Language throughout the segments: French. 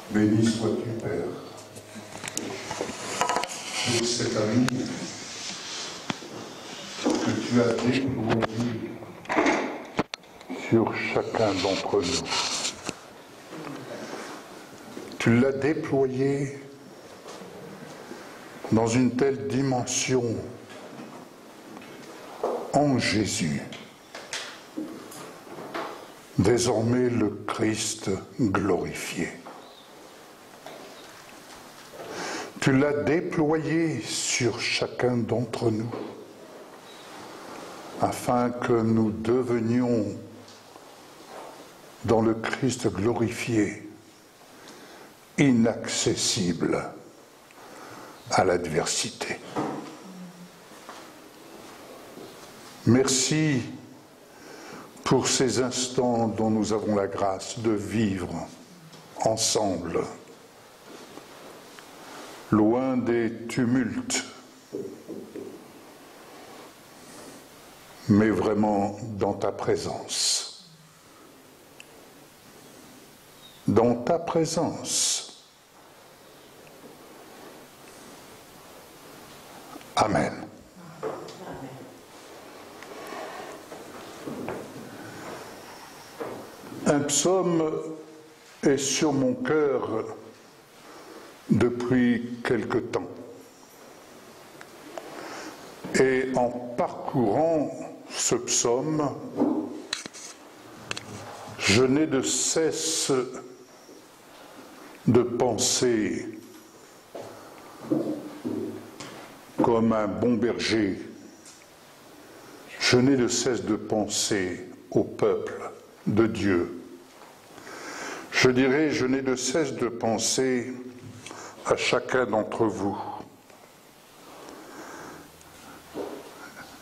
Béni sois-tu, Père, pour cet ami que tu as déployé sur chacun d'entre nous. Tu l'as déployé dans une telle dimension en Jésus, désormais le Christ glorifié. Tu l'as déployé sur chacun d'entre nous, afin que nous devenions, dans le Christ glorifié, inaccessibles à l'adversité. Merci pour ces instants dont nous avons la grâce de vivre ensemble, loin des tumultes, mais vraiment dans ta présence. Dans ta présence. Amen. Un psaume est sur mon cœur depuis quelque temps. Et en parcourant ce psaume, je n'ai de cesse de penser comme un bon berger. Je n'ai de cesse de penser au peuple de Dieu. Je dirais, je n'ai de cesse de penser à chacun d'entre vous.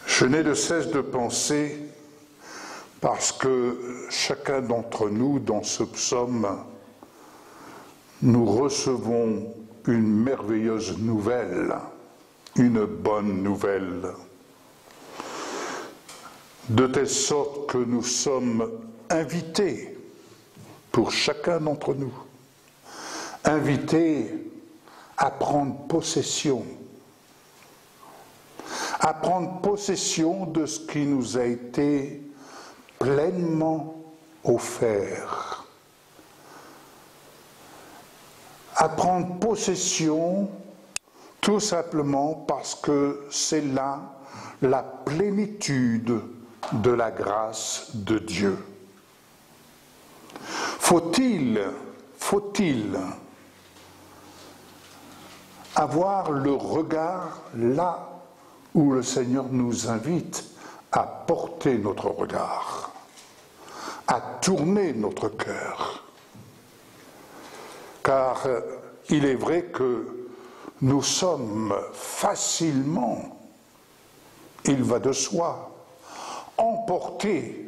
Je n'ai de cesse de penser parce que chacun d'entre nous, dans ce psaume, nous recevons une merveilleuse nouvelle, une bonne nouvelle, de telle sorte que nous sommes invités, pour chacun d'entre nous, invités à prendre possession de ce qui nous a été pleinement offert, à prendre possession tout simplement parce que c'est là la plénitude de la grâce de Dieu. Faut-il avoir le regard là où le Seigneur nous invite à porter notre regard, à tourner notre cœur? Car il est vrai que nous sommes facilement, il va de soi, emportés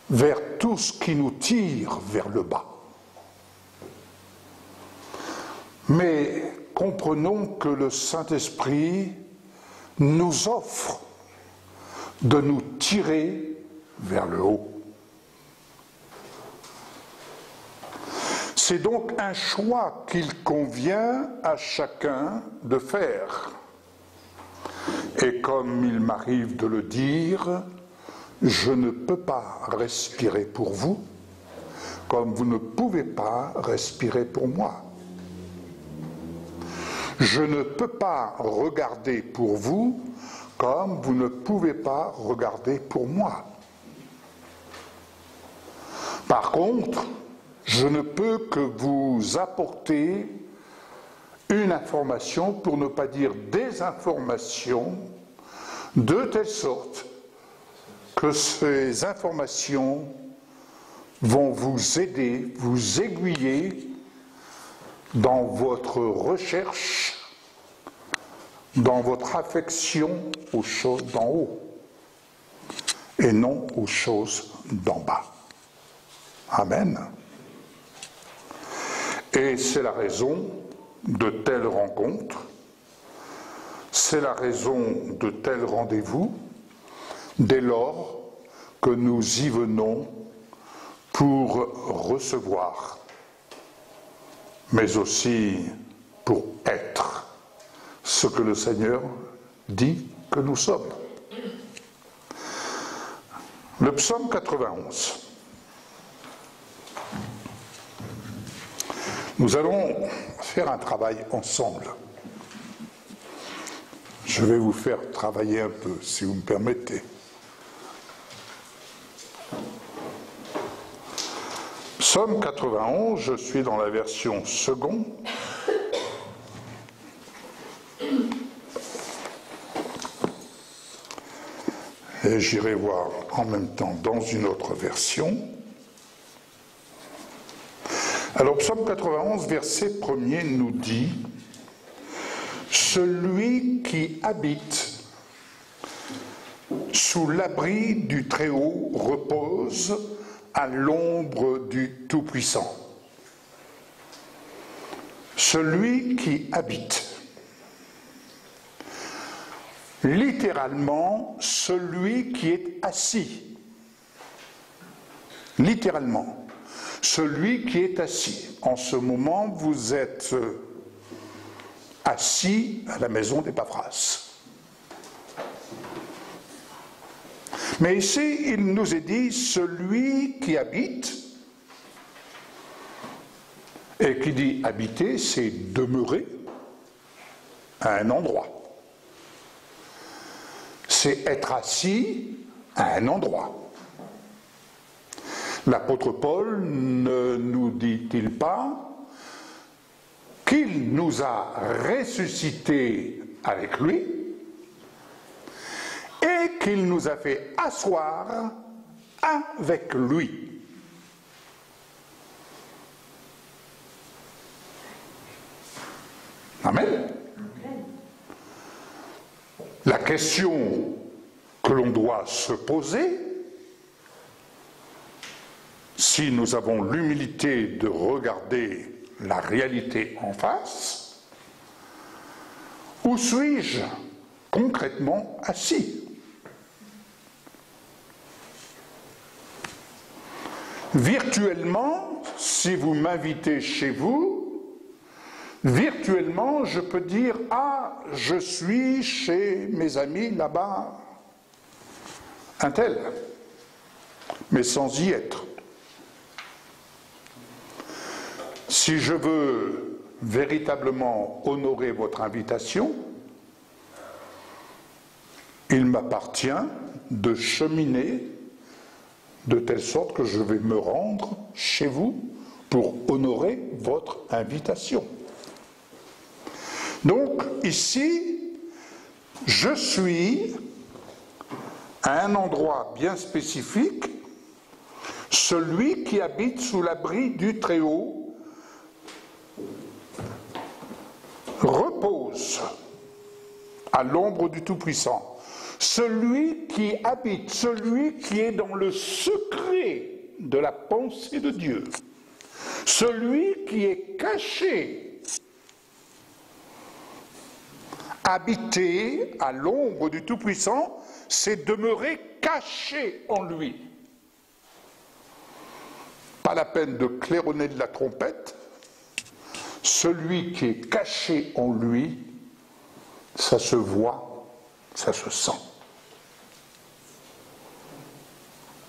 vers tout ce qui nous tire vers le bas. Mais comprenons que le Saint-Esprit nous offre de nous tirer vers le haut. C'est donc un choix qu'il convient à chacun de faire. Et comme il m'arrive de le dire, je ne peux pas respirer pour vous, comme vous ne pouvez pas respirer pour moi. Je ne peux pas regarder pour vous, comme vous ne pouvez pas regarder pour moi. Par contre, je ne peux que vous apporter une information, pour ne pas dire des informations, de telle sorte que ces informations vont vous aider, vous aiguiller dans votre recherche, dans votre affection aux choses d'en haut et non aux choses d'en bas. Amen. Et c'est la raison de telles rencontres, c'est la raison de tels rendez-vous, dès lors que nous y venons pour recevoir, mais aussi pour être ce que le Seigneur dit que nous sommes. Le psaume 91. Nous allons faire un travail ensemble. Je vais vous faire travailler un peu, si vous me permettez. Psaume 91, je suis dans la version seconde. Et j'irai voir en même temps dans une autre version. Alors, psaume 91, verset 1er nous dit « Celui qui habite sous l'abri du Très-Haut repose à l'ombre du Tout-Puissant. » Celui qui habite. Littéralement, celui qui est assis. Littéralement. Celui qui est assis. En ce moment, vous êtes assis à la maison d'Épaphras. Mais ici, il nous est dit celui qui habite, et qui dit habiter, c'est demeurer à un endroit. C'est être assis à un endroit. L'apôtre Paul ne nous dit-il pas qu'il nous a ressuscités avec lui et qu'il nous a fait asseoir avec lui? Amen. La question que l'on doit se poser, si nous avons l'humilité de regarder la réalité en face, où suis-je concrètement assis? Virtuellement, si vous m'invitez chez vous, virtuellement, je peux dire « Ah, je suis chez mes amis là-bas, un tel », mais sans y être. Si je veux véritablement honorer votre invitation, il m'appartient de cheminer de telle sorte que je vais me rendre chez vous pour honorer votre invitation. Donc, ici, je suis à un endroit bien spécifique, celui qui habite sous l'abri du Très-Haut repose à l'ombre du Tout-Puissant. Celui qui habite, celui qui est dans le secret de la pensée de Dieu, celui qui est caché, habiter à l'ombre du Tout-Puissant, c'est demeurer caché en lui. Pas la peine de claironner de la trompette. Celui qui est caché en lui, ça se voit, ça se sent.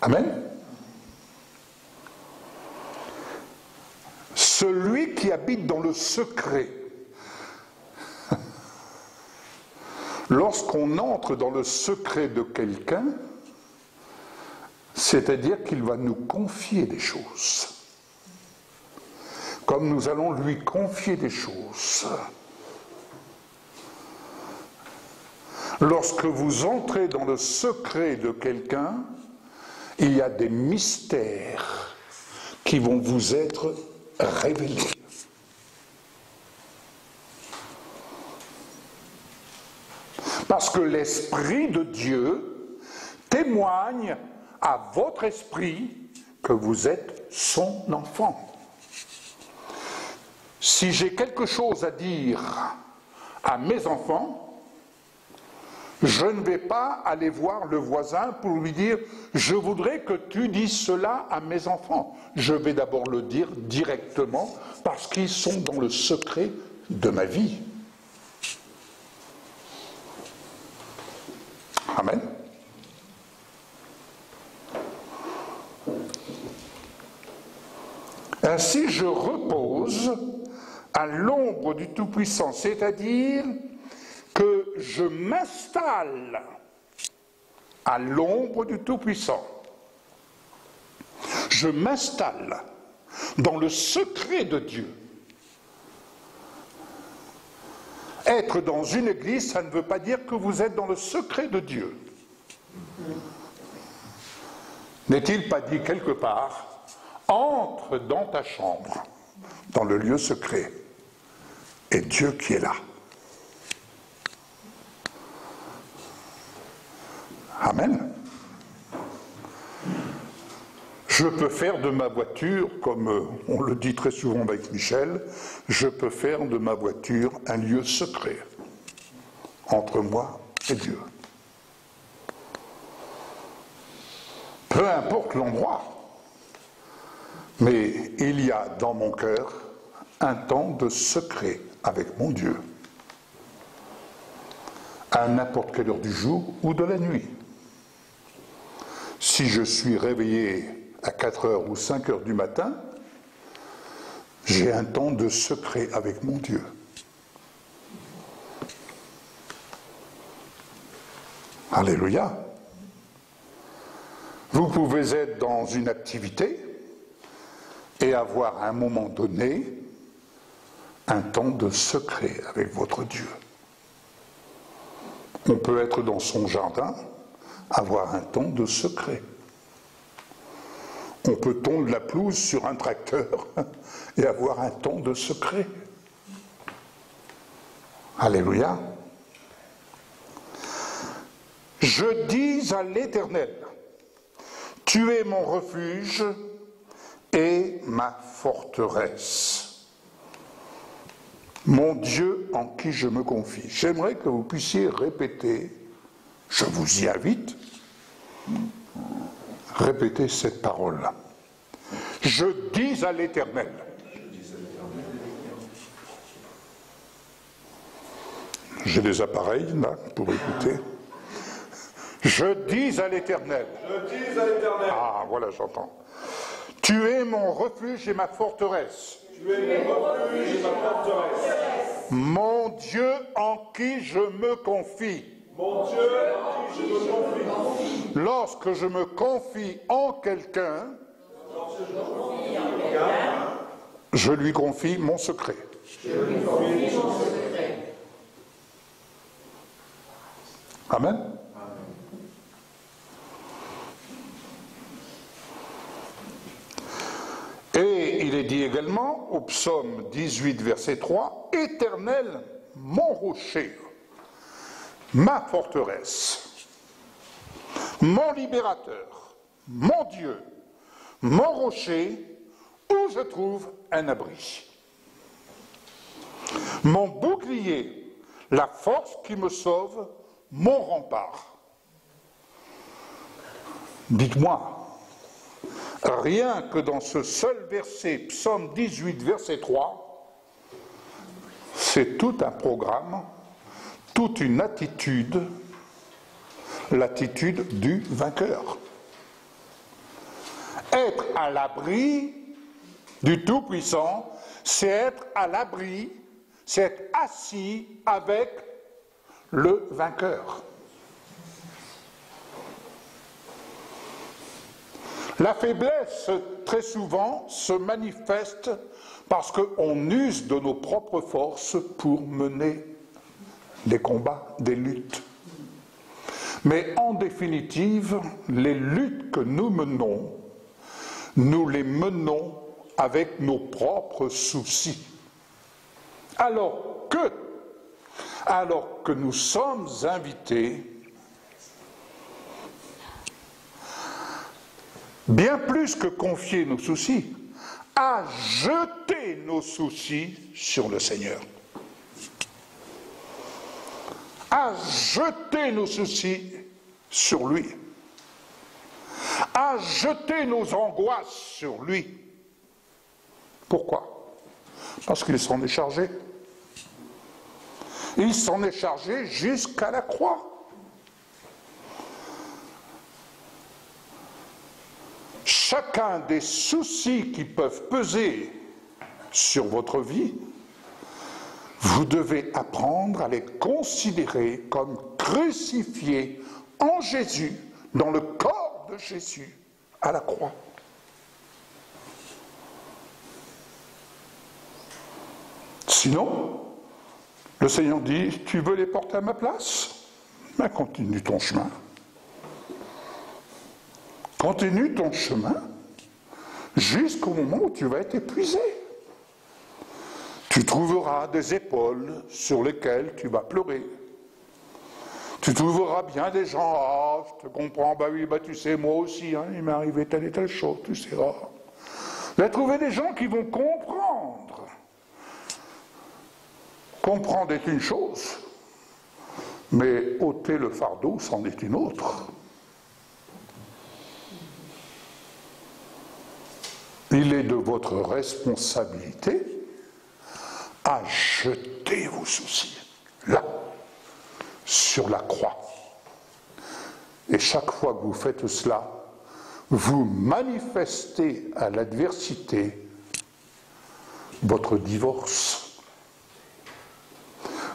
Amen. Celui qui habite dans le secret. Lorsqu'on entre dans le secret de quelqu'un, c'est-à-dire qu'il va nous confier des choses. Comme nous allons lui confier des choses. Lorsque vous entrez dans le secret de quelqu'un, il y a des mystères qui vont vous être révélés. Parce que l'Esprit de Dieu témoigne à votre esprit que vous êtes son enfant. Si j'ai quelque chose à dire à mes enfants, je ne vais pas aller voir le voisin pour lui dire « Je voudrais que tu dises cela à mes enfants ». Je vais d'abord le dire directement parce qu'ils sont dans le secret de ma vie. Amen. Ainsi, je repose à l'ombre du Tout-Puissant, c'est-à-dire que je m'installe à l'ombre du Tout-Puissant. Je m'installe dans le secret de Dieu. Être dans une église, ça ne veut pas dire que vous êtes dans le secret de Dieu. N'est-il pas dit quelque part, entre dans ta chambre, dans le lieu secret, et Dieu qui est là. Amen. Je peux faire de ma voiture, comme on le dit très souvent avec Michel, je peux faire de ma voiture un lieu secret entre moi et Dieu. Peu importe l'endroit, mais il y a dans mon cœur un temps de secret avec mon Dieu, à n'importe quelle heure du jour ou de la nuit. Si je suis réveillé à 4 heures ou 5 heures du matin, j'ai un temps de secret avec mon Dieu. Alléluia. Vous pouvez être dans une activité et avoir à un moment donné un temps de secret avec votre Dieu. On peut être dans son jardin, avoir un temps de secret. On peut tondre la pelouse sur un tracteur et avoir un temps de secret. Alléluia. Je dis à l'Éternel, tu es mon refuge et ma forteresse, mon Dieu en qui je me confie. J'aimerais que vous puissiez répéter, je vous y invite, répétez cette parole-là. Je dis à l'Éternel. J'ai des appareils là pour écouter. Je dis à l'Éternel. Je dis à l'Éternel. Ah, voilà, j'entends. Tu es mon refuge et ma forteresse. Tu es mon refuge et ma forteresse. Mon Dieu en qui je me confie. Mon Dieu, je me confie. Lorsque je me confie en quelqu'un, je lui confie mon secret. Amen. Et il est dit également au psaume 18, verset 3, « Éternel, mon rocher, ma forteresse, mon libérateur, mon Dieu, mon rocher, où je trouve un abri. Mon bouclier, la force qui me sauve, mon rempart. » Dites-moi, rien que dans ce seul verset, psaume 18, verset 3, c'est tout un programme, toute une attitude, l'attitude du vainqueur. Être à l'abri du Tout-Puissant, c'est être à l'abri, c'est être assis avec le vainqueur. La faiblesse, très souvent, se manifeste parce qu'on use de nos propres forces pour mener des combats, des luttes. Mais en définitive, les luttes que nous menons, nous les menons avec nos propres soucis. Alors que nous sommes invités, bien plus que confier nos soucis, à jeter nos soucis sur le Seigneur. À jeter nos soucis sur lui. À jeter nos angoisses sur lui. Pourquoi? Parce qu'il s'en est chargé. Il s'en est chargé jusqu'à la croix. Chacun des soucis qui peuvent peser sur votre vie, vous devez apprendre à les considérer comme crucifiés en Jésus, dans le corps de Jésus, à la croix. Sinon, le Seigneur dit, tu veux les porter à ma place? Ben, continue ton chemin. Continue ton chemin jusqu'au moment où tu vas être épuisé. Tu trouveras des épaules sur lesquelles tu vas pleurer. Tu trouveras bien des gens, ah, je te comprends, bah oui, bah tu sais, moi aussi, hein, il m'est arrivé telle et telle chose, tu sais. Oh. Vous allez trouver des gens qui vont comprendre. Comprendre est une chose, mais ôter le fardeau, c'en est une autre. Il est de votre responsabilité à jeter vos soucis, là, sur la croix. Et chaque fois que vous faites cela, vous manifestez à l'adversité votre divorce.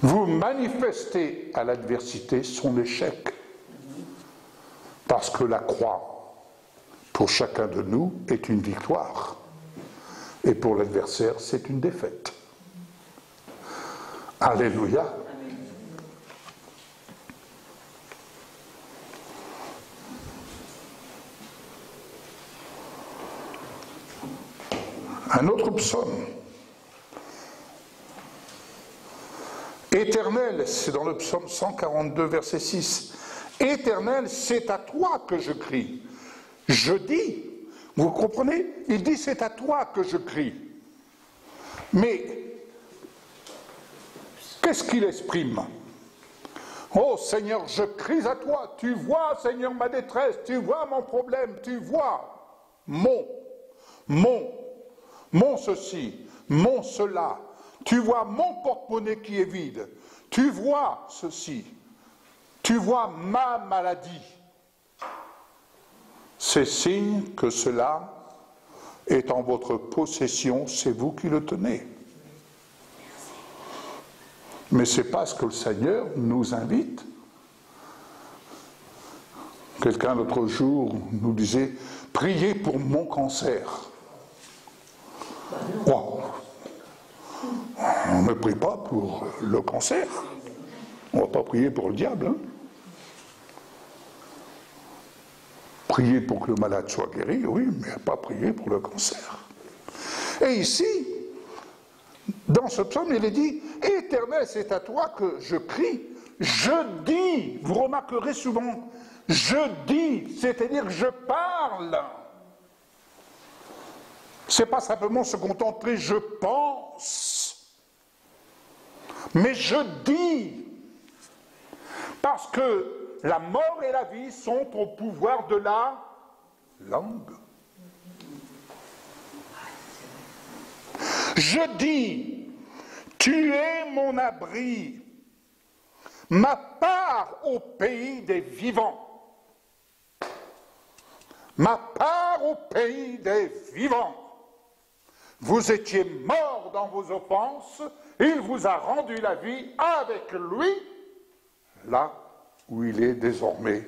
Vous manifestez à l'adversité son échec. Parce que la croix, pour chacun de nous, est une victoire. Et pour l'adversaire, c'est une défaite. Alléluia. Un autre psaume. Éternel, c'est dans le psaume 142, verset 6. Éternel, c'est à toi que je crie. Je dis, vous comprenez? Il dit c'est à toi que je crie. Mais qu'est-ce qu'il exprime? Oh Seigneur, je crie à toi. Tu vois, Seigneur, ma détresse. Tu vois mon problème. Tu vois mon ceci, mon cela. Tu vois mon porte-monnaie qui est vide. Tu vois ceci. Tu vois ma maladie. C'est signe que cela est en votre possession, c'est vous qui le tenez. Mais ce n'est pas ce que le Seigneur nous invite Quelqu'un l'autre jour nous disait « Priez pour mon cancer ». Wow. On ne prie pas pour le cancer. On ne va pas prier pour le diable. Hein. Prier pour que le malade soit guéri, oui, mais pas prier pour le cancer. Et ici, dans ce psaume, il est dit « Éternel, c'est à toi que je crie, je dis ». Vous remarquerez souvent « je dis », c'est-à-dire je parle. C'est pas simplement se contenter « je pense », mais je dis. Parce que la mort et la vie sont au pouvoir de la langue. Je dis, tu es mon abri, ma part au pays des vivants. Ma part au pays des vivants. Vous étiez morts dans vos offenses, il vous a rendu la vie avec lui, là où il est désormais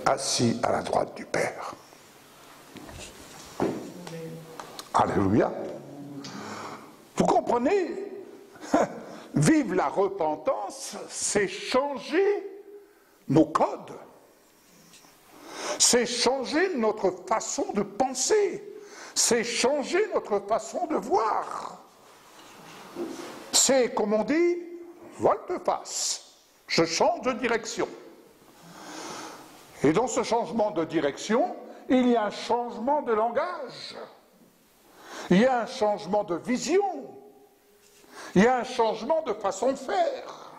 assis à la droite du Père. Alléluia. Vous comprenez? Vive la repentance, c'est changer nos codes. C'est changer notre façon de penser. C'est changer notre façon de voir. C'est, comme on dit, volte-face. Je change de direction. Et dans ce changement de direction, il y a un changement de langage. Il y a un changement de vision. Il y a un changement de façon de faire.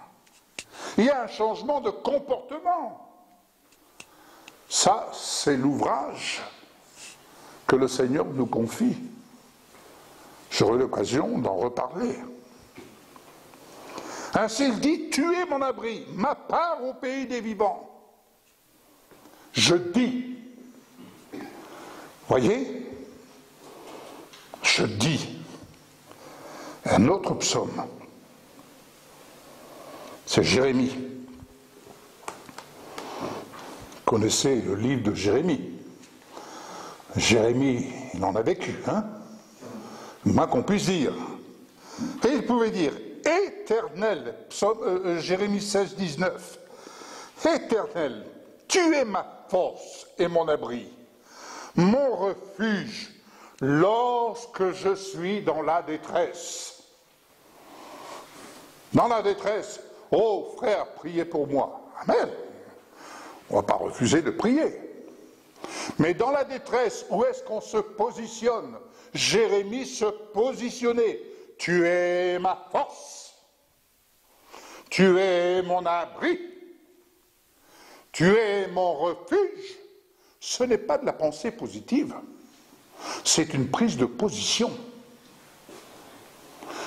Il y a un changement de comportement. Ça, c'est l'ouvrage que le Seigneur nous confie. J'aurai l'occasion d'en reparler. Ainsi il dit, tu es mon abri, ma part au pays des vivants. Je dis, voyez, je dis. Un autre psaume, c'est Jérémie. Vous connaissez le livre de Jérémie. Jérémie, il en a vécu, hein? Moins qu'on puisse dire. Et il pouvait dire, Éternel, Jérémie 16, 19, Éternel, tu es ma force et mon abri, mon refuge lorsque je suis dans la détresse. Dans la détresse, oh frère, priez pour moi. Amen. On ne va pas refuser de prier. Mais dans la détresse, où est-ce qu'on se positionne? Jérémie se positionnait. Tu es ma force. Tu es mon abri. Tu es mon refuge. Ce n'est pas de la pensée positive. C'est une prise de position.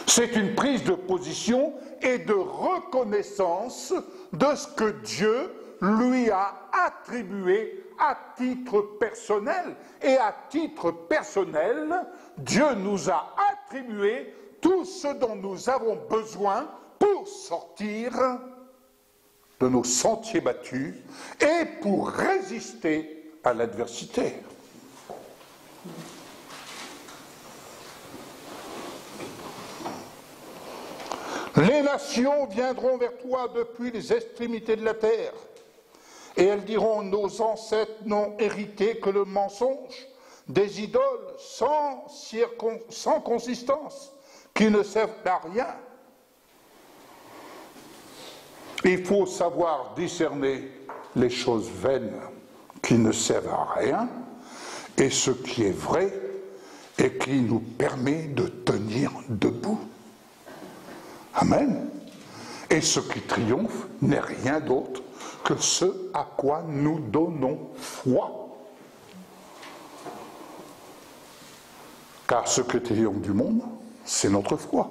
C'est une prise de position et de reconnaissance de ce que Dieu lui a attribué à titre personnel. Et à titre personnel, Dieu nous a attribué tout ce dont nous avons besoin pour sortir de nos sentiers battus et pour résister à l'adversité. Les nations viendront vers toi depuis les extrémités de la terre, et elles diront, nos ancêtres n'ont hérité que le mensonge, des idoles sans consistance, qui ne servent à rien. Il faut savoir discerner les choses vaines qui ne servent à rien, et ce qui est vrai et qui nous permet de tenir debout. Amen. Et ce qui triomphe n'est rien d'autre que ce à quoi nous donnons foi. Car ce que triomphe du monde, c'est notre foi.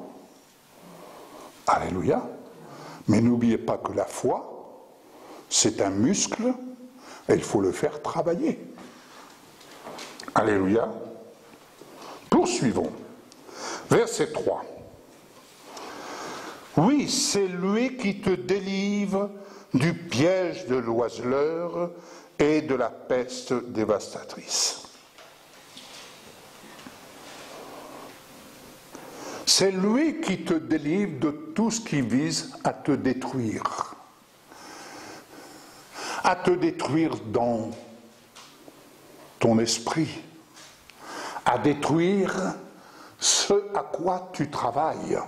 Alléluia. Mais n'oubliez pas que la foi, c'est un muscle et il faut le faire travailler. Alléluia. Poursuivons. Verset 3. Oui, c'est lui qui te délivre du piège de l'oiseleur et de la peste dévastatrice. C'est lui qui te délivre de tout ce qui vise à te détruire dans ton esprit, à détruire ce à quoi tu travailles.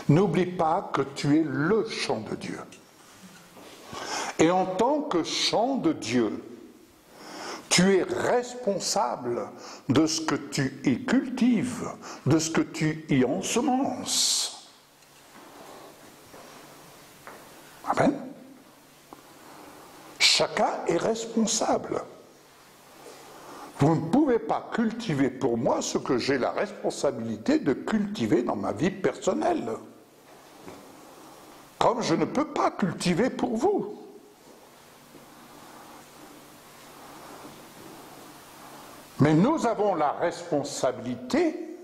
N'oublie pas que tu es le champ de Dieu. Et en tant que champ de Dieu, tu es responsable de ce que tu y cultives, de ce que tu y ensemences. Amen. Chacun est responsable. Vous ne pouvez pas cultiver pour moi ce que j'ai la responsabilité de cultiver dans ma vie personnelle. Comme je ne peux pas cultiver pour vous. Mais nous avons la responsabilité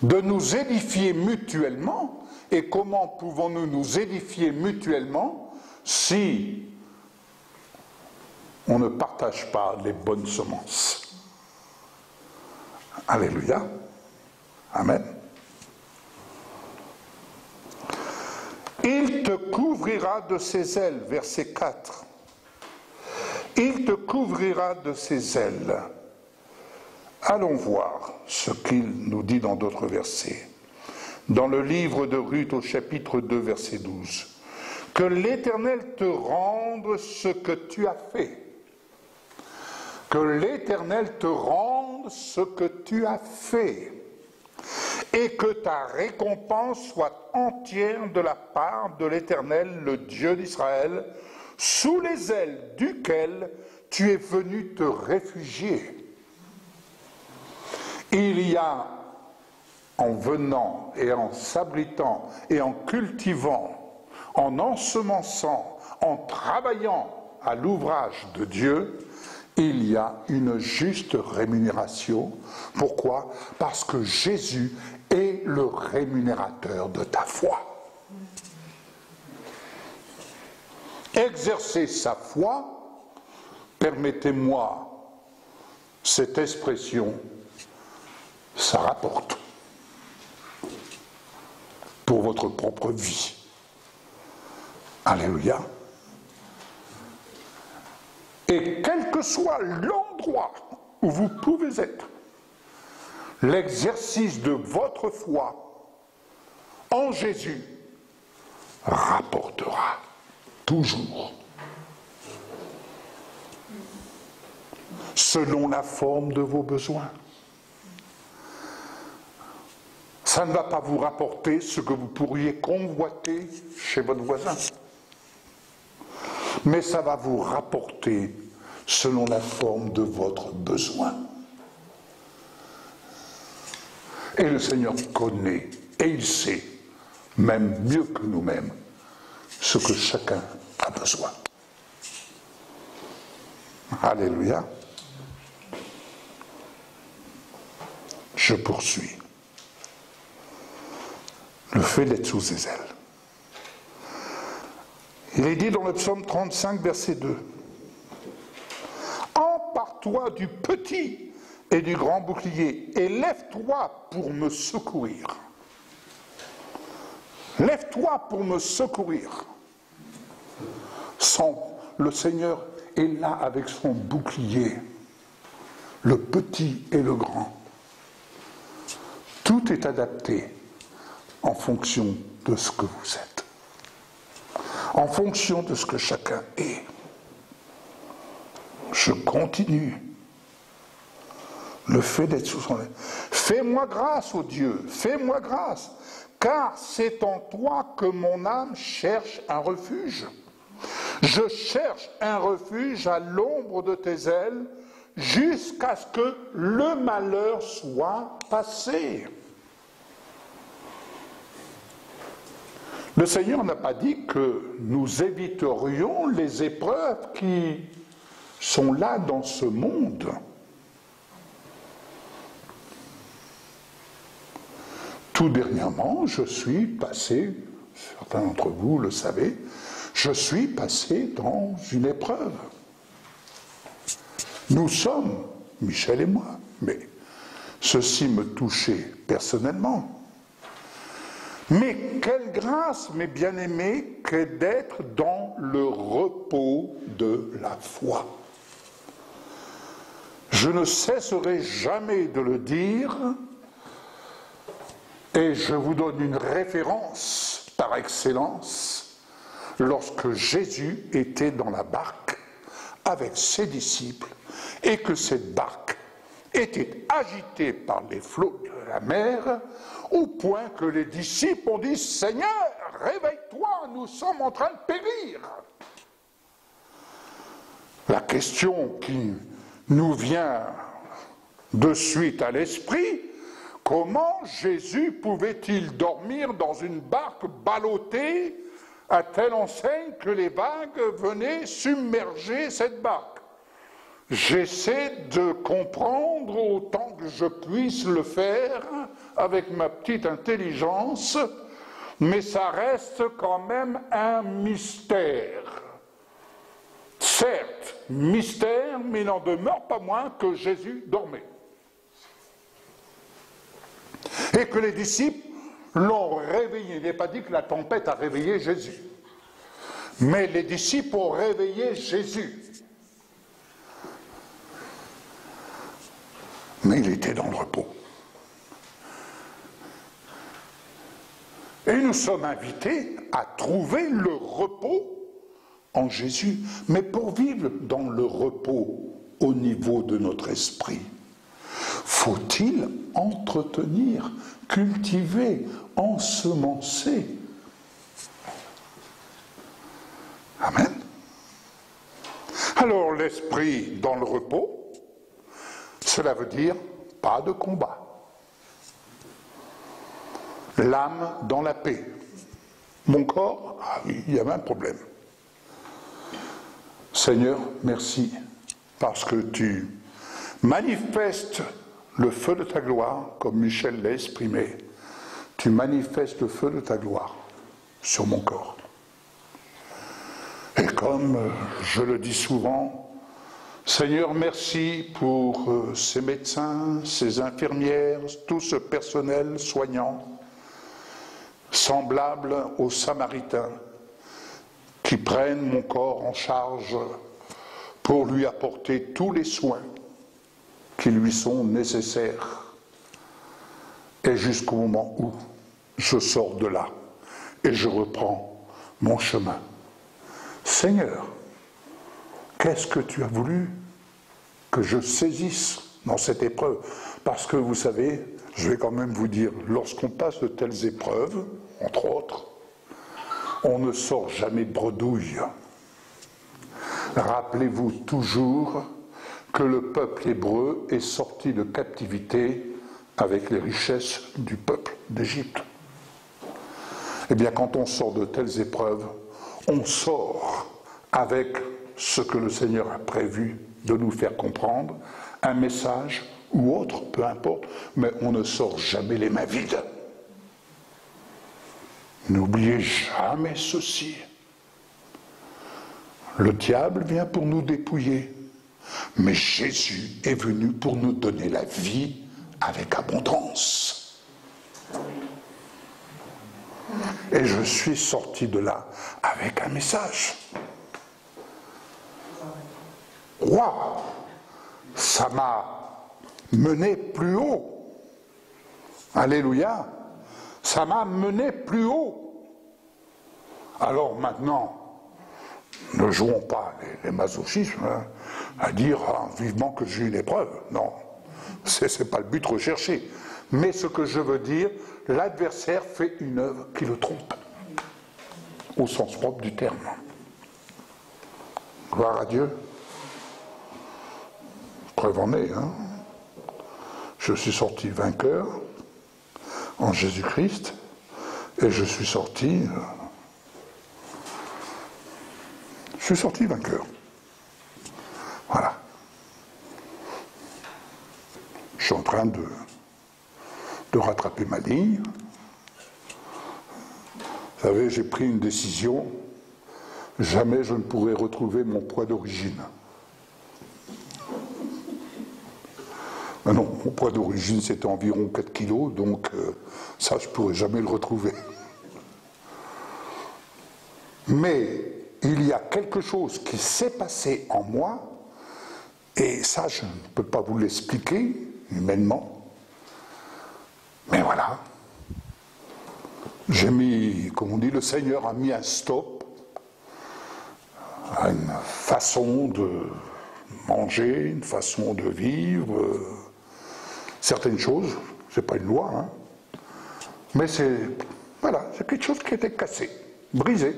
de nous édifier mutuellement. Et comment pouvons-nous nous édifier mutuellement si on ne partage pas les bonnes semences? Alléluia. Amen. Il te couvrira de ses ailes, verset 4. Il te couvrira de ses ailes. Allons voir ce qu'il nous dit dans d'autres versets. Dans le livre de Ruth au chapitre 2, verset 12. Que l'Éternel te rende ce que tu as fait. Que l'Éternel te rende ce que tu as fait. Et que ta récompense soit entière de la part de l'Éternel, le Dieu d'Israël, sous les ailes duquel tu es venu te réfugier. Il y a, en venant et en s'abritant et en cultivant, en ensemençant, en travaillant à l'ouvrage de Dieu, il y a une juste rémunération. Pourquoi? Parce que Jésus est le rémunérateur de ta foi. Exercer sa foi, permettez-moi cette expression, ça rapporte pour votre propre vie. Alléluia. Et quel que soit l'endroit où vous pouvez être, l'exercice de votre foi en Jésus rapportera toujours, selon la forme de vos besoins. Ça ne va pas vous rapporter ce que vous pourriez convoiter chez votre voisin, mais ça va vous rapporter selon la forme de votre besoin. Et le Seigneur connaît, et il sait, même mieux que nous-mêmes, ce que chacun a besoin. Alléluia. Je poursuis. Le fait d'être sous ses ailes. Il est dit dans le psaume 35, verset 2. Empare-toi du petit et du grand bouclier et lève-toi pour me secourir. Lève-toi pour me secourir. Le Seigneur est là avec son bouclier, le petit et le grand. Tout est adapté en fonction de ce que vous êtes, en fonction de ce que chacun est. Je continue. Le fait d'être sous son aile. Fais-moi grâce, ô Dieu, fais-moi grâce, car c'est en toi que mon âme cherche un refuge. Je cherche un refuge à l'ombre de tes ailes, jusqu'à ce que le malheur soit passé. Le Seigneur n'a pas dit que nous éviterions les épreuves qui sont là dans ce monde. Tout dernièrement, je suis passé certains d'entre vous le savez, je suis passé dans une épreuve. Nous sommes, Michel et moi, mais ceci me touchait personnellement. Mais quelle grâce, mes bien-aimés, que d'être dans le repos de la foi. Je ne cesserai jamais de le dire, et je vous donne une référence par excellence, lorsque Jésus était dans la barque avec ses disciples, et que cette barque était agitée par les flots de la mer, au point que les disciples ont dit « Seigneur, réveille-toi, nous sommes en train de périr !» La question qui nous vient de suite à l'esprit, comment Jésus pouvait-il dormir dans une barque ballottée à telle enseigne que les vagues venaient submerger cette barque? J'essaie de comprendre autant que je puisse le faire avec ma petite intelligence, mais ça reste quand même un mystère. Certes, mystère, mais il n'en demeure pas moins que Jésus dormait. Et que les disciples l'ont réveillé. Il n'est pas dit que la tempête a réveillé Jésus. Mais les disciples ont réveillé Jésus. Mais il était dans le repos. Et nous sommes invités à trouver le repos en Jésus. Mais pour vivre dans le repos au niveau de notre esprit, faut-il entretenir, cultiver, ensemencer? Amen. Alors l'esprit dans le repos, cela veut dire pas de combat. L'âme dans la paix. Mon corps, ah oui, il y avait un problème. Seigneur, merci, parce que tu manifestes le feu de ta gloire, comme Michel l'a exprimé. Tu manifestes le feu de ta gloire sur mon corps. Et comme je le dis souvent, Seigneur, merci pour ces médecins, ces infirmières, tout ce personnel soignant, semblable aux Samaritains, qui prennent mon corps en charge pour lui apporter tous les soins qui lui sont nécessaires. Et jusqu'au moment où je sors de là et je reprends mon chemin. Seigneur, qu'est-ce que tu as voulu que je saisisse dans cette épreuve? Parce que vous savez, je vais quand même vous dire, lorsqu'on passe de telles épreuves, entre autres, on ne sort jamais de bredouille. Rappelez-vous toujours que le peuple hébreu est sorti de captivité avec les richesses du peuple d'Égypte. Eh bien, quand on sort de telles épreuves, on sort avec ce que le Seigneur a prévu de nous faire comprendre, un message ou autre, peu importe, mais on ne sort jamais les mains vides. N'oubliez jamais ceci. Le diable vient pour nous dépouiller, mais Jésus est venu pour nous donner la vie avec abondance. Et je suis sorti de là avec un message. Waouh! Ça m'a mené plus haut. Alléluia! Ça m'a mené plus haut. Alors maintenant, ne jouons pas les masochismes, hein, à dire vivement que j'ai une épreuve. Non, c'est pas le but recherché. Mais ce que je veux dire, l'adversaire fait une œuvre qui le trompe, au sens propre du terme. Gloire à Dieu. Preuve en est, hein. Je suis sorti vainqueur en Jésus-Christ, et je suis sorti vainqueur. Voilà. Je suis en train de rattraper ma ligne. Vous savez, j'ai pris une décision, jamais je ne pourrai retrouver mon poids d'origine. Mais non, mon poids d'origine c'était environ 4 kilos, donc ça je ne pourrai jamais le retrouver. Mais il y a quelque chose qui s'est passé en moi, et ça je ne peux pas vous l'expliquer humainement, mais voilà. J'ai mis, comme on dit, le Seigneur a mis un stop à une façon de manger, une façon de vivre, certaines choses, c'est pas une loi, hein, mais c'est, voilà, c'est quelque chose qui était cassé, brisé.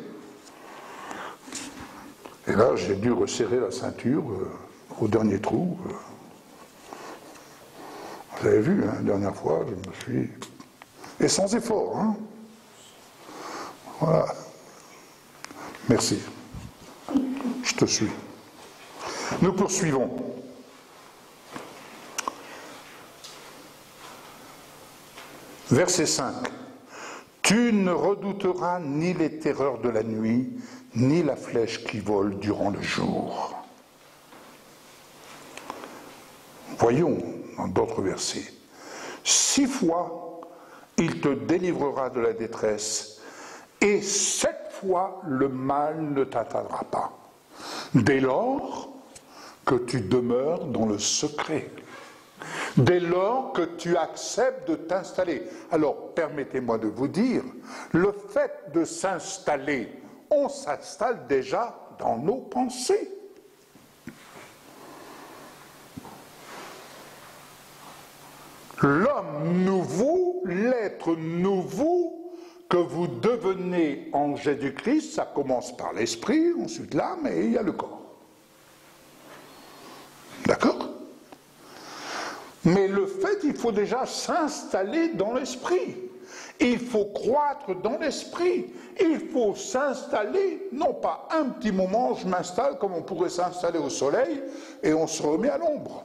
Et là, j'ai dû resserrer la ceinture au dernier trou. Vous avez vu, hein, la dernière fois, je me suis... Et sans effort, hein. Voilà. Merci. Je te suis. Nous poursuivons. Verset 5. Tu ne redouteras ni les terreurs de la nuit, ni la flèche qui vole durant le jour. Voyons dans d'autres versets. 6 fois, il te délivrera de la détresse, et 7 fois, le mal ne t'atteindra pas. Dès lors que tu demeures dans le secret, dès lors que tu acceptes de t'installer. Alors, permettez-moi de vous dire, le fait de s'installer, on s'installe déjà dans nos pensées. L'homme nouveau, l'être nouveau que vous devenez en Jésus-Christ, ça commence par l'esprit, ensuite l'âme et il y a le corps. D'accord ? Mais le fait, il faut déjà s'installer dans l'esprit. Il faut croître dans l'esprit. Il faut s'installer, non pas un petit moment, je m'installe comme on pourrait s'installer au soleil et on se remet à l'ombre.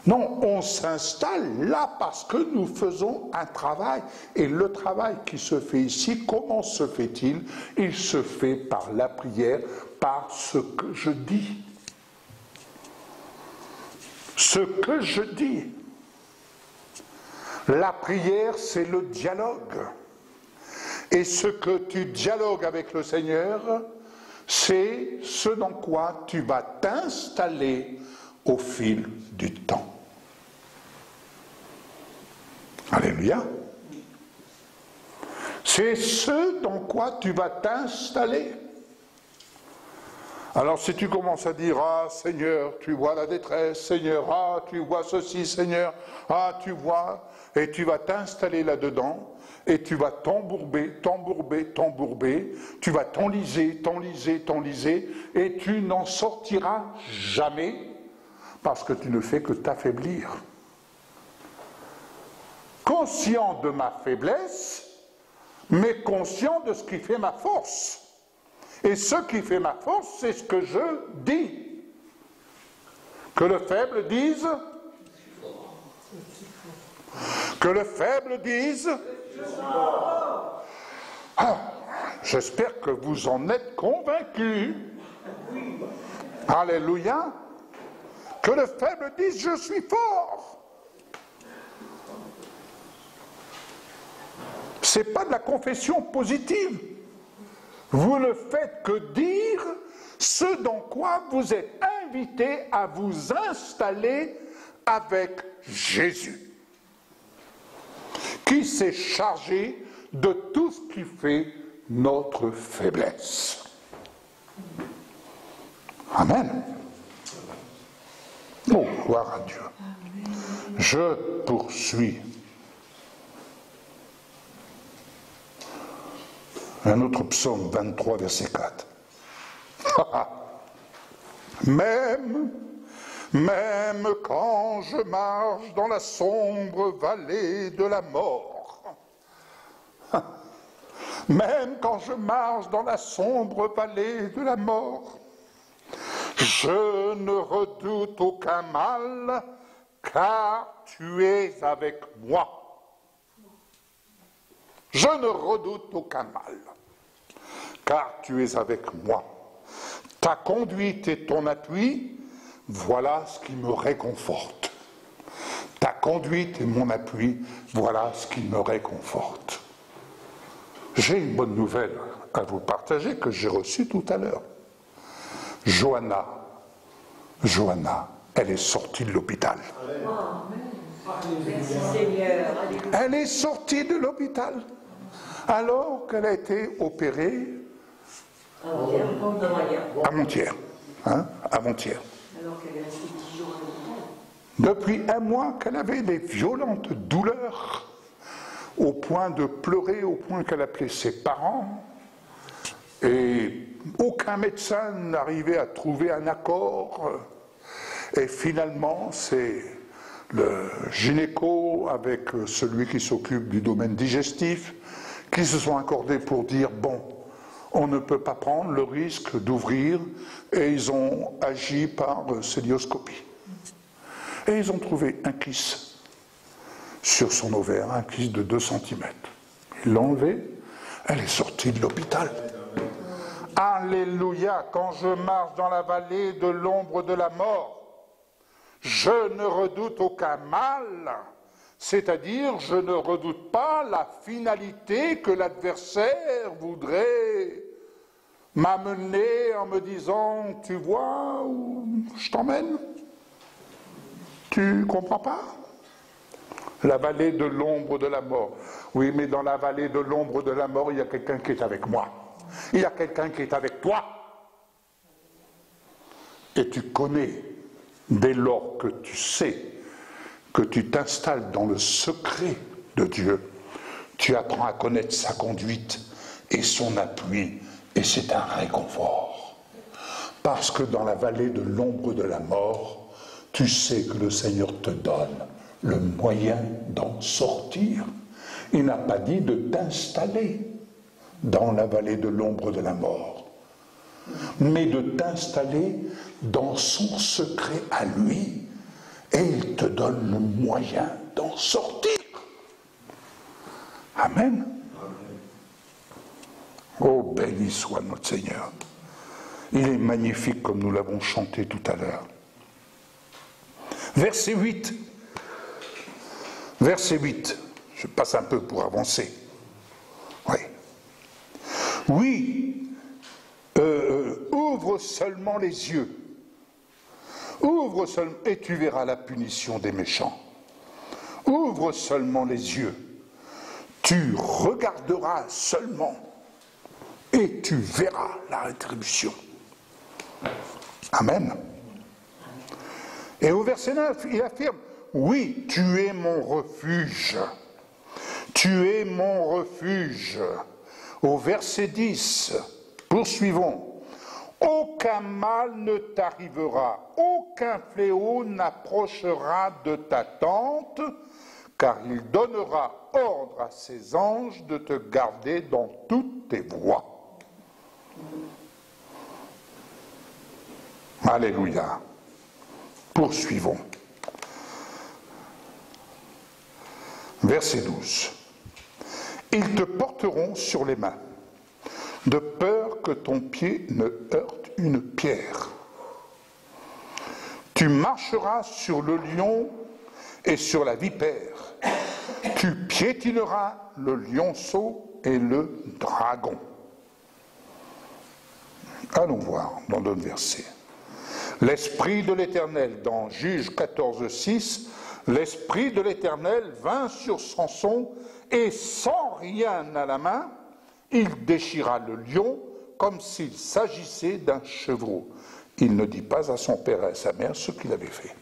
Non, on s'installe là parce que nous faisons un travail. Et le travail qui se fait ici, comment se fait-il ? Il se fait par la prière, par ce que je dis. Ce que je dis. La prière, c'est le dialogue. Et ce que tu dialogues avec le Seigneur, c'est ce dans quoi tu vas t'installer au fil du temps. Alléluia. C'est ce dans quoi tu vas t'installer. Alors si tu commences à dire, ah Seigneur, tu vois la détresse, Seigneur, ah tu vois ceci, Seigneur, ah tu vois, et tu vas t'installer là-dedans, et tu vas t'embourber, tu vas t'enliser, et tu n'en sortiras jamais, parce que tu ne fais que t'affaiblir. Conscient de ma faiblesse, mais conscient de ce qui fait ma force. Et ce qui fait ma force, c'est ce que je dis. Que le faible dise. Que le faible dise. Ah, j'espère que vous en êtes convaincus. Alléluia. Que le faible dise, je suis fort. Ce n'est pas de la confession positive. Vous ne faites que dire ce dans quoi vous êtes invité à vous installer avec Jésus, qui s'est chargé de tout ce qui fait notre faiblesse. Amen. Oh, gloire à Dieu. Je poursuis. Un autre psaume 23, verset 4. Même quand je marche dans la sombre vallée de la mort, même quand je marche dans la sombre vallée de la mort, je ne redoute aucun mal, car tu es avec moi. Je ne redoute aucun mal, car tu es avec moi. Ta conduite et ton appui, voilà ce qui me réconforte. Ta conduite et mon appui, voilà ce qui me réconforte. J'ai une bonne nouvelle à vous partager que j'ai reçue tout à l'heure. Johanna, elle est sortie de l'hôpital. Merci Seigneur. Elle est sortie de l'hôpital alors qu'elle a été opérée avant-hier. Avant-hier. Alors qu'elle est restée 10 jours à l'hôpital. Depuis un mois qu'elle avait des violentes douleurs, au point de pleurer, au point qu'elle appelait ses parents. Et aucun médecin n'arrivait à trouver un accord. Et finalement, c'est le gynéco avec celui qui s'occupe du domaine digestif qui se sont accordés pour dire « bon, on ne peut pas prendre le risque d'ouvrir » et ils ont agi par cœlioscopie. Et ils ont trouvé un kyste sur son ovaire, un kyste de 2 cm. Ils l'ont enlevé, elle est sortie de l'hôpital. Alléluia, quand je marche dans la vallée de l'ombre de la mort, je ne redoute aucun mal, c'est-à-dire je ne redoute pas la finalité que l'adversaire voudrait m'amener en me disant « tu vois où je t'emmène? Tu comprends pas ?» La vallée de l'ombre de la mort. Oui, mais dans la vallée de l'ombre de la mort, il y a quelqu'un qui est avec moi. Il y a quelqu'un qui est avec toi. Et tu connais, dès lors que tu sais, que tu t'installes dans le secret de Dieu, tu apprends à connaître sa conduite et son appui, et c'est un réconfort. Parce que dans la vallée de l'ombre de la mort, tu sais que le Seigneur te donne le moyen d'en sortir. Il n'a pas dit de t'installer dans la vallée de l'ombre de la mort, mais de t'installer dans son secret à lui, et il te donne le moyen d'en sortir. Amen. Oh, béni soit notre Seigneur. Il est magnifique comme nous l'avons chanté tout à l'heure. Verset 8. Verset 8. Je passe un peu pour avancer. Oui. Oui, ouvre seulement les yeux. Ouvre seulement, et tu verras la punition des méchants. Ouvre seulement les yeux. Tu regarderas seulement et tu verras la rétribution. Amen. Et au verset 9, il affirme, oui, tu es mon refuge. Tu es mon refuge. Au verset 10, poursuivons. Aucun mal ne t'arrivera, aucun fléau n'approchera de ta tente, car il donnera ordre à ses anges de te garder dans toutes tes voies. Alléluia. Poursuivons. Verset 12. Ils te porteront sur les mains, de peur que ton pied ne heurte une pierre. Tu marcheras sur le lion et sur la vipère. Tu piétineras le lionceau et le dragon. Allons voir dans d'autres versets. L'Esprit de l'Éternel, dans Juge 14, 6, l'Esprit de l'Éternel vint sur Samson et sans rien à la main, il déchira le lion comme s'il s'agissait d'un chevreau. Il ne dit pas à son père et à sa mère ce qu'il avait fait.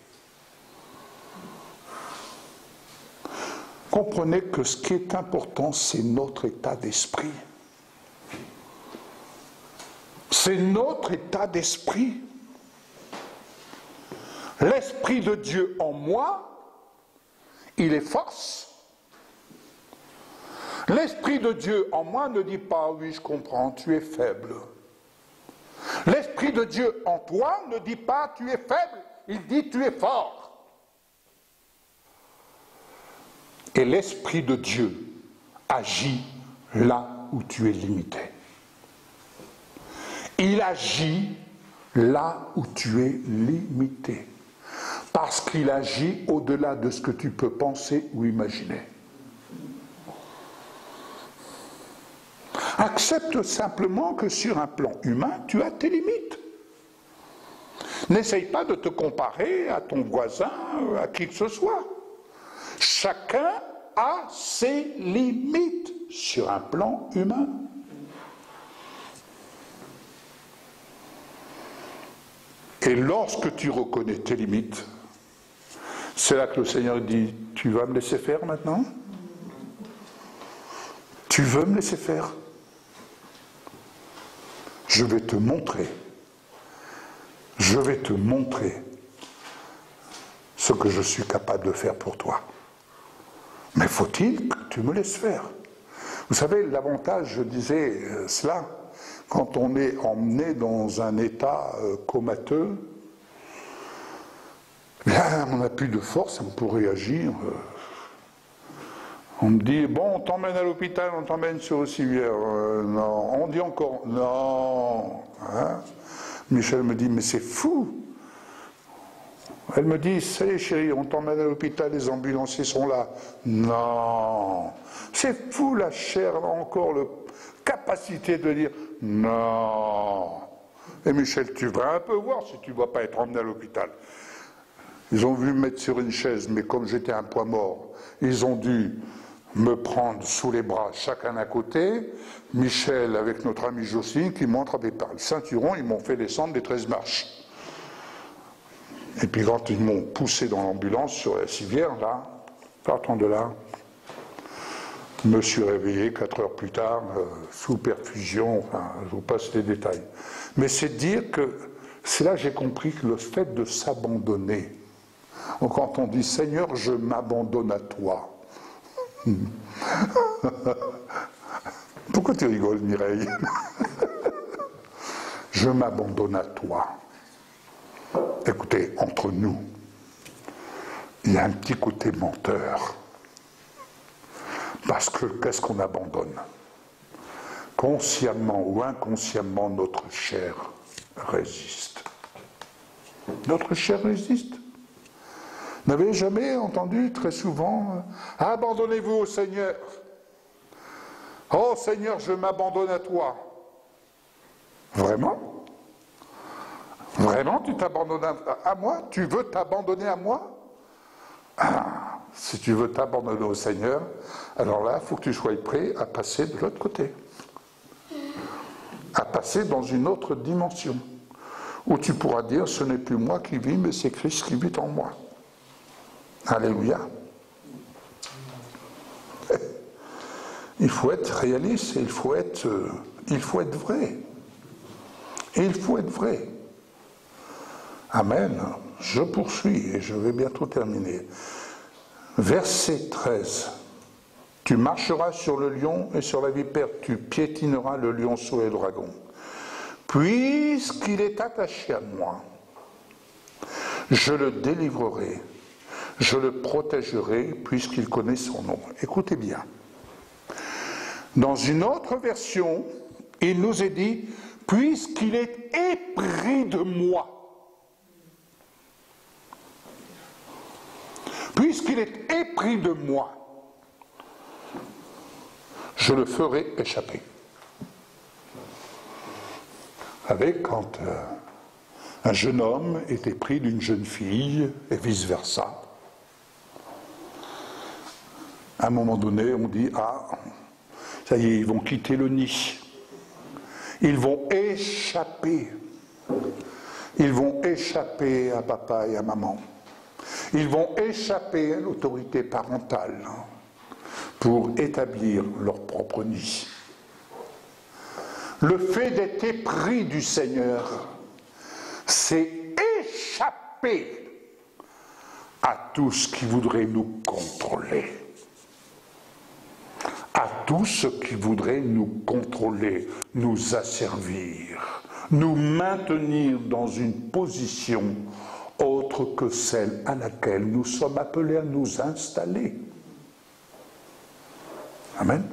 Comprenez que ce qui est important, c'est notre état d'esprit. C'est notre état d'esprit. L'Esprit de Dieu en moi, il est force. L'Esprit de Dieu en moi ne dit pas « oui, je comprends, tu es faible ». L'Esprit de Dieu en toi ne dit pas « tu es faible », il dit « tu es fort ». Et l'Esprit de Dieu agit là où tu es limité. Il agit là où tu es limité. Parce qu'il agit au-delà de ce que tu peux penser ou imaginer. Accepte simplement que sur un plan humain, tu as tes limites. N'essaye pas de te comparer à ton voisin, à qui que ce soit. Chacun a ses limites sur un plan humain. Et lorsque tu reconnais tes limites, c'est là que le Seigneur dit, tu vas me laisser faire maintenant? Tu veux me laisser faire? Je vais te montrer. Je vais te montrer ce que je suis capable de faire pour toi. Mais faut-il que tu me laisses faire? Vous savez, l'avantage, je disais cela, quand on est emmené dans un état comateux, là, on n'a plus de force pour réagir. On me dit, bon, on t'emmène à l'hôpital, on t'emmène sur le civière. Non, on dit encore, non. Hein? Michel me dit, mais c'est fou. Elle me dit, ça y est chérie, on t'emmène à l'hôpital, les ambulanciers sont là. Non. C'est fou, la chair a encore la capacité de dire, non. Et Michel, tu vas un peu voir si tu ne vas pas être emmené à l'hôpital. Ils ont voulu me mettre sur une chaise, mais comme j'étais un poids mort, ils ont dû me prendre sous les bras, chacun d'un côté. Michel, avec notre ami Jocelyne, qui montre avec par le ceinturon, ils m'ont fait descendre les 13 marches. Et puis quand ils m'ont poussé dans l'ambulance sur la civière, là, partant de là, je me suis réveillé 4 heures plus tard, sous perfusion, enfin, je vous passe les détails. Mais c'est dire que, c'est là que j'ai compris que le fait de s'abandonner, quand on dit « Seigneur, je m'abandonne à toi », pourquoi tu rigoles, Mireille? Je m'abandonne à toi. Écoutez, entre nous, il y a un petit côté menteur. Parce que qu'est-ce qu'on abandonne? Consciemment ou inconsciemment, notre chair résiste. Notre chair résiste. Vous n'avez jamais entendu très souvent « Abandonnez-vous au Seigneur ». « Oh Seigneur, je m'abandonne à toi ». Vraiment? Vraiment, tu t'abandonnes à moi? Tu veux t'abandonner à moi? Ah, si tu veux t'abandonner au Seigneur, alors là, il faut que tu sois prêt à passer de l'autre côté. À passer dans une autre dimension. Où tu pourras dire, ce n'est plus moi qui vis, mais c'est Christ qui vit en moi. Alléluia. Il faut être réaliste, il faut être vrai. Il faut être vrai. Amen. Je poursuis et je vais bientôt terminer. Verset 13. Tu marcheras sur le lion et sur la vipère, tu piétineras le lionceau et le dragon. Puisqu'il est attaché à moi, je le délivrerai, je le protégerai, puisqu'il connaît son nom. Écoutez bien. Dans une autre version, il nous est dit, puisqu'il est épris de moi. Puisqu'il est épris de moi, je le ferai échapper. Avec quand un jeune homme est épris d'une jeune fille et vice-versa. À un moment donné, on dit, ah, ça y est, ils vont quitter le nid. Ils vont échapper. Ils vont échapper à papa et à maman. Ils vont échapper à l'autorité parentale pour établir leur propre nid. Le fait d'être épris du Seigneur, c'est échapper à tout ce qui voudrait nous contrôler. À tout ce qui voudrait nous contrôler, nous asservir, nous maintenir dans une position autre que celle à laquelle nous sommes appelés à nous installer. Amen.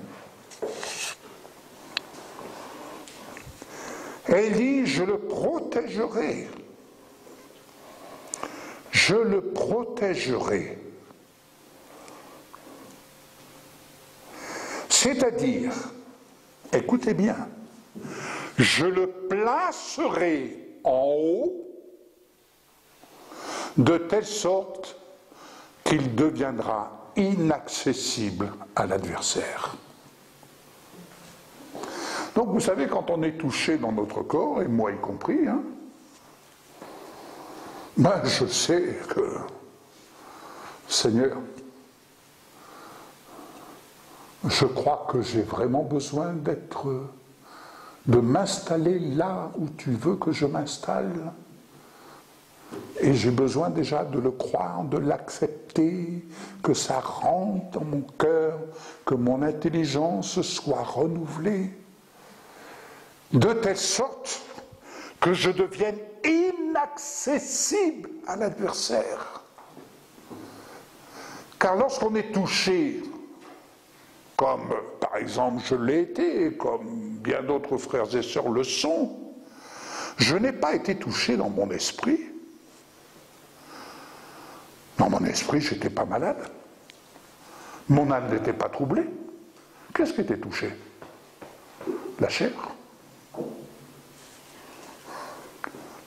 Et il dit, je le protégerai. Je le protégerai. C'est-à-dire, écoutez bien, je le placerai en haut de telle sorte qu'il deviendra inaccessible à l'adversaire. Donc vous savez, quand on est touché dans notre corps, et moi y compris, hein, ben je sais que, Seigneur, je crois que j'ai vraiment besoin de m'installer là où tu veux que je m'installe. Et j'ai besoin déjà de le croire, de l'accepter, que ça rentre dans mon cœur, que mon intelligence soit renouvelée, de telle sorte que je devienne inaccessible à l'adversaire. Car lorsqu'on est touché, comme par exemple je l'ai été, et comme bien d'autres frères et sœurs le sont, je n'ai pas été touché dans mon esprit. Dans mon esprit, je n'étais pas malade. Mon âme n'était pas troublée. Qu'est-ce qui était touché? La chair.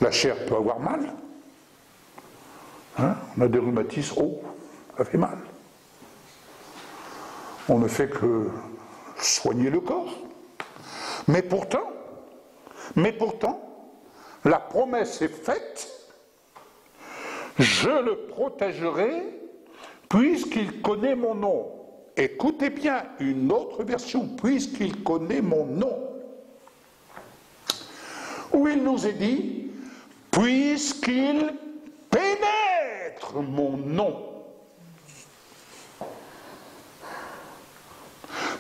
La chair peut avoir mal. Hein? On a des rhumatismes, oh, ça fait mal. On ne fait que soigner le corps. Mais pourtant, la promesse est faite. Je le protégerai puisqu'il connaît mon nom. Écoutez bien une autre version, puisqu'il connaît mon nom. Où il nous est dit, puisqu'il pénètre mon nom.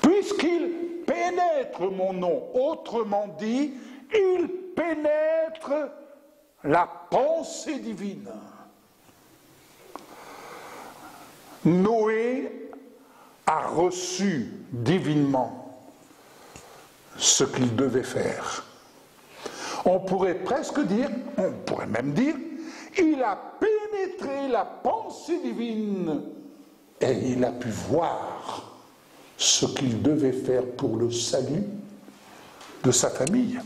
Puisqu'il pénètre mon nom, autrement dit, il pénètre la pensée divine. Noé a reçu divinement ce qu'il devait faire. On pourrait presque dire, on pourrait même dire, il a pénétré la pensée divine et il a pu voir ce qu'il devait faire pour le salut de sa famille.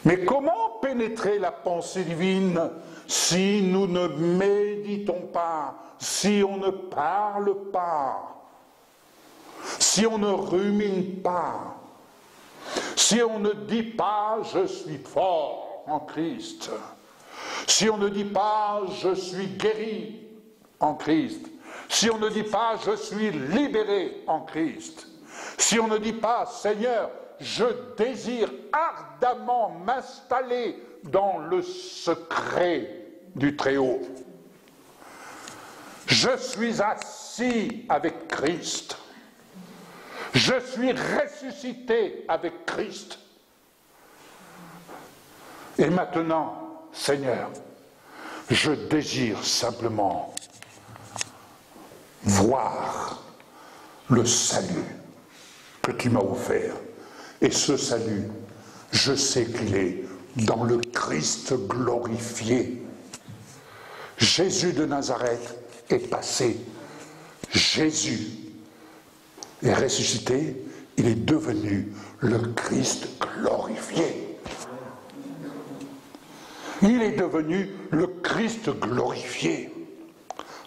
Mais comment pénétrer la pensée divine si nous ne méditons pas, si on ne parle pas, si on ne rumine pas, si on ne dit pas « je suis fort en Christ », si on ne dit pas « je suis guéri en Christ », si on ne dit pas « je suis libéré en Christ », si on ne dit pas « Seigneur, je désire ardemment m'installer dans le secret du Très-Haut. Je suis assis avec Christ. Je suis ressuscité avec Christ. Et maintenant, Seigneur, je désire simplement voir le salut que tu m'as offert. Et ce salut, je sais qu'il est dans le Christ glorifié. Jésus de Nazareth est passé. Jésus est ressuscité. Il est devenu le Christ glorifié. Il est devenu le Christ glorifié.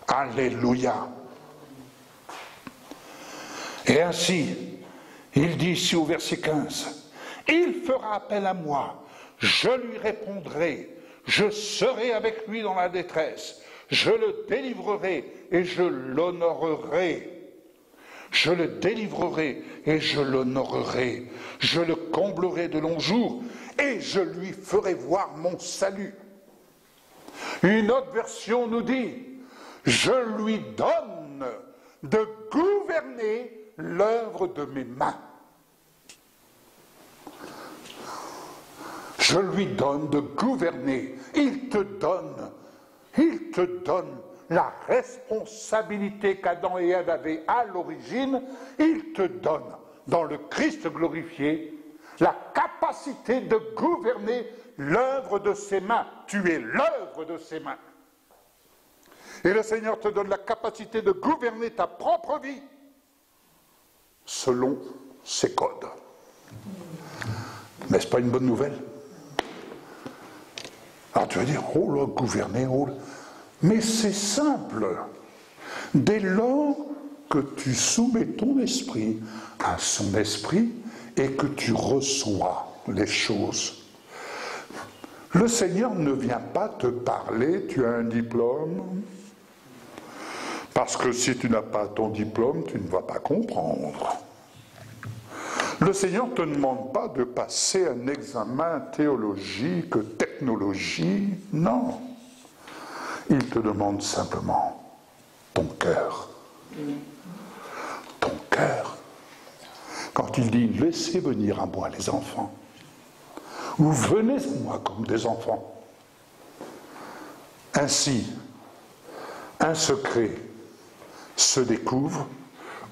Alléluia. Et ainsi, il dit ici au verset 15, « Il fera appel à moi, je lui répondrai, je serai avec lui dans la détresse, je le délivrerai et je l'honorerai. Je le délivrerai et je l'honorerai, je le comblerai de longs jours et je lui ferai voir mon salut. » Une autre version nous dit, « Je lui donne de gouverner l'œuvre de mes mains. » Je lui donne de gouverner. Il te donne la responsabilité qu'Adam et Ève avaient à l'origine. Il te donne dans le Christ glorifié, la capacité de gouverner l'œuvre de ses mains. Tu es l'œuvre de ses mains. Et le Seigneur te donne la capacité de gouverner ta propre vie selon ses codes. N'est-ce pas une bonne nouvelle? Alors tu vas dire, oh là, gouverner, oh là. Mais c'est simple. Dès lors que tu soumets ton esprit à son esprit et que tu reçois les choses. Le Seigneur ne vient pas te parler, tu as un diplôme, parce que si tu n'as pas ton diplôme, tu ne vas pas comprendre. Le Seigneur ne te demande pas de passer un examen théologique, technologie, non. Il te demande simplement ton cœur. Ton cœur. Quand il dit « Laissez venir à moi les enfants » ou « Venez à moi comme des enfants ». Ainsi, un secret se découvre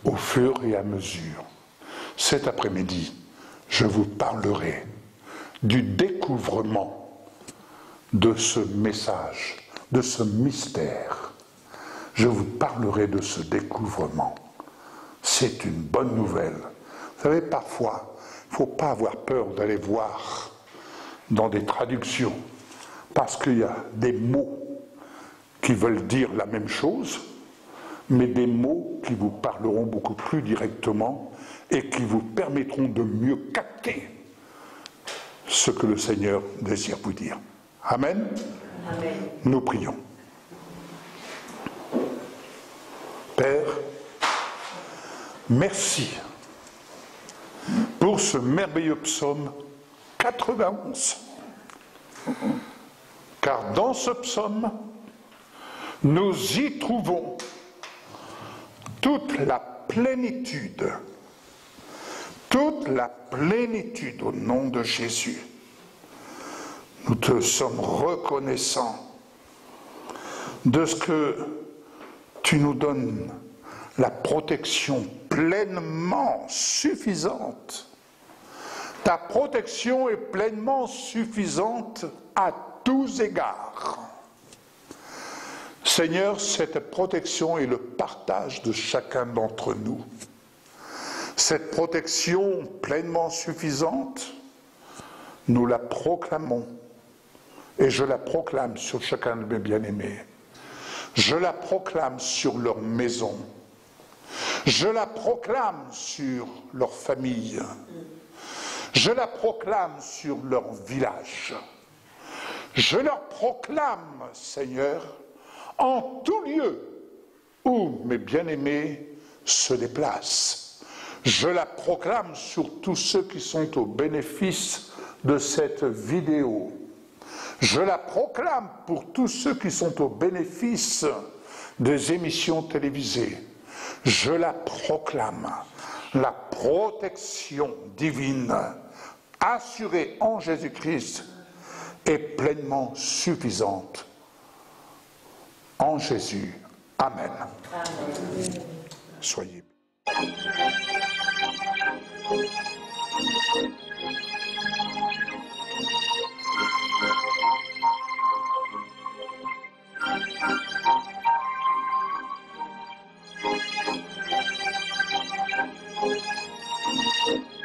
au fur et à mesure. Cet après-midi, je vous parlerai du découvrement de ce message, de ce mystère. Je vous parlerai de ce découvrement. C'est une bonne nouvelle. Vous savez, parfois, il ne faut pas avoir peur d'aller voir dans des traductions, parce qu'il y a des mots qui veulent dire la même chose, mais des mots qui vous parleront beaucoup plus directement et qui vous permettront de mieux capter ce que le Seigneur désire vous dire. Amen. Amen. Nous prions. Père, merci pour ce merveilleux psaume 91. Car dans ce psaume, nous y trouvons toute la plénitude au nom de Jésus. Nous te sommes reconnaissants de ce que tu nous donnes la protection pleinement suffisante. Ta protection est pleinement suffisante à tous égards. Seigneur, cette protection est le partage de chacun d'entre nous. Cette protection pleinement suffisante, nous la proclamons. Et je la proclame sur chacun de mes bien-aimés. Je la proclame sur leur maison. Je la proclame sur leur famille. Je la proclame sur leur village. Je leur proclame, Seigneur, en tout lieu où mes bien-aimés se déplacent. Je la proclame sur tous ceux qui sont au bénéfice de cette vidéo. Je la proclame pour tous ceux qui sont au bénéfice des émissions télévisées. Je la proclame, la protection divine assurée en Jésus-Christ est pleinement suffisante. En Jésus. Amen. Amen. Soyez. Thank you.